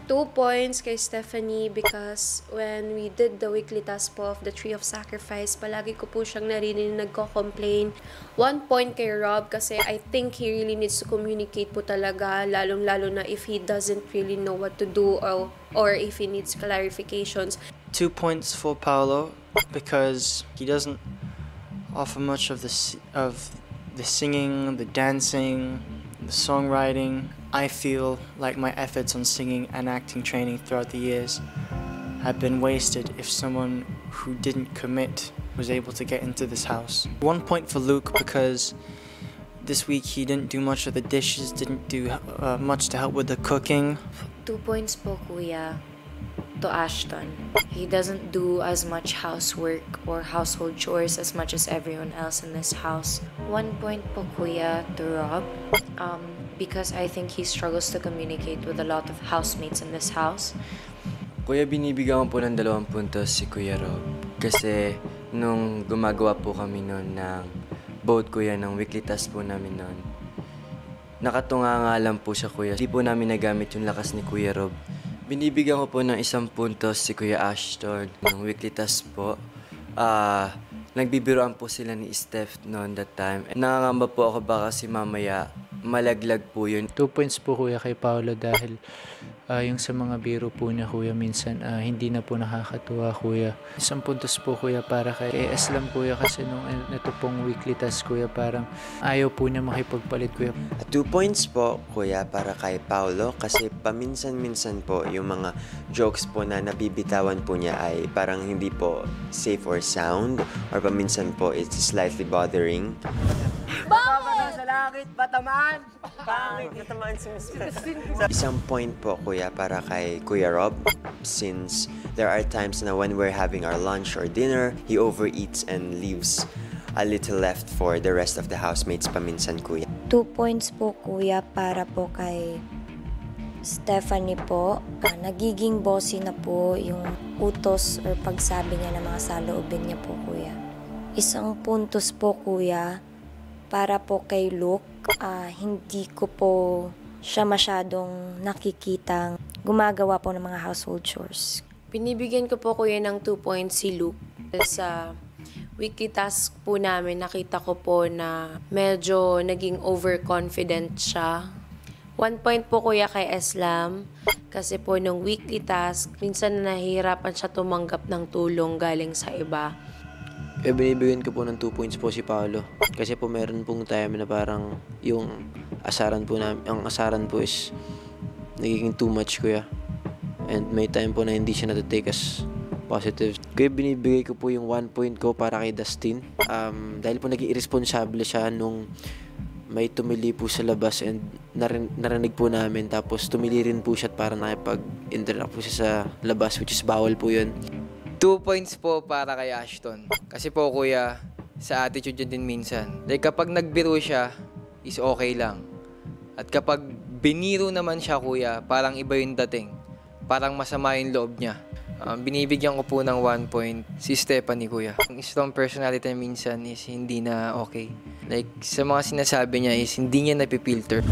2 points kay Stephanie because when we did the weekly task po of the Tree of Sacrifice, palagi ko po siyang narinig nagko-complain. 1 point kay Rob kasi I think he really needs to communicate po talaga, lalong-lalo na if he doesn't really know what to do or if he needs clarifications. 2 points for Paolo because he doesn't offer much of the singing, the dancing, the songwriting. I feel like my efforts on singing and acting training throughout the years have been wasted if someone who didn't commit was able to get into this house. 1 point for Luke because this week he didn't do much of the dishes, didn't do much to help with the cooking. 2 points po, Kuya, to Ashton. He doesn't do as much housework or household chores as much as everyone else in this house. 1 point po, Kuya, to Rob. Because I think he struggles to communicate with a lot of housemates in this house. Kuya, binibigyan ko po ng 2 puntos si Kuya Rob. Kasi nung gumagawa po kami noon ng boat, Kuya, ng weekly task po namin noon, nakatunga nga lang po siya, Kuya. Hindi po namin nagamit yung lakas ni Kuya Rob. Binibigyan ko po ng 1 puntos si Kuya Ashton ng weekly task po. Nagbibiroan po sila ni Steph noon that time. Nangangamba po ako baka si mamaya malaglag po yun. 2 points po, Kuya, kay Paolo dahil yung sa mga biro po niya, Kuya, minsan hindi na po nakakatuwa, Kuya. 1 puntos po, Kuya, para kay Eslam, Kuya, kasi nung ito pong weekly task, Kuya, parang ayaw po niya makipagpalit, Kuya. 2 points po, Kuya, para kay Paolo kasi paminsan-minsan po yung mga jokes po na nabibitawan po niya ay parang hindi po safe or sound or paminsan po it's slightly bothering. Sa langit, batamaan! Batamaan si Mr. 1 point po, Kuya, para kay Kuya Rob since there are times na when we're having our lunch or dinner, he overeats and leaves a little left for the rest of the housemates paminsan, Kuya. 2 points po, Kuya, para po kay Stephanie po. Nagiging bossy na po yung utos or pagsabi niya ng mga saloobin niya po, Kuya. 1 puntos po, Kuya, para po kay Luke. Hindi ko po siya masyadong nakikitang gumagawa po ng mga household chores. Binibigyan ko po, Kuya, ng 2 points si Luke. Sa weekly task po namin, nakita ko po na medyo naging overconfident siya. 1 point po, Kuya, kay Eslam. Kasi po nung weekly task, minsan nahihirapan siya tumanggap ng tulong galing sa iba. Binibigyan ko po ng 2 points po si Paolo. Kasi po meron pong time na parang yung asaran po namin, ang asaran po is nagiging too much, Kuya. And may time po na hindi siya natitake as positive. Kaya binibigay ko po yung 1 point ko para kay Dustin. Dahil po naging irresponsible siya nung may tumili po sa labas and narinig po namin. Tapos tumili rin po siya at parang nakipag-interact po siya sa labas, which is bawal po yun. 2 points po para kay Ashton. Kasi po, Kuya, sa attitude niya din minsan. Like kapag nagbiro siya, is okay lang. At kapag biniro naman siya, Kuya, parang iba yung dating. Parang masama yung loob niya. Binibigyan ko po ng 1 point si Stephanie, Kuya. Ang strong personality minsan is hindi na okay. Like sa mga sinasabi niya is hindi niya napipilter.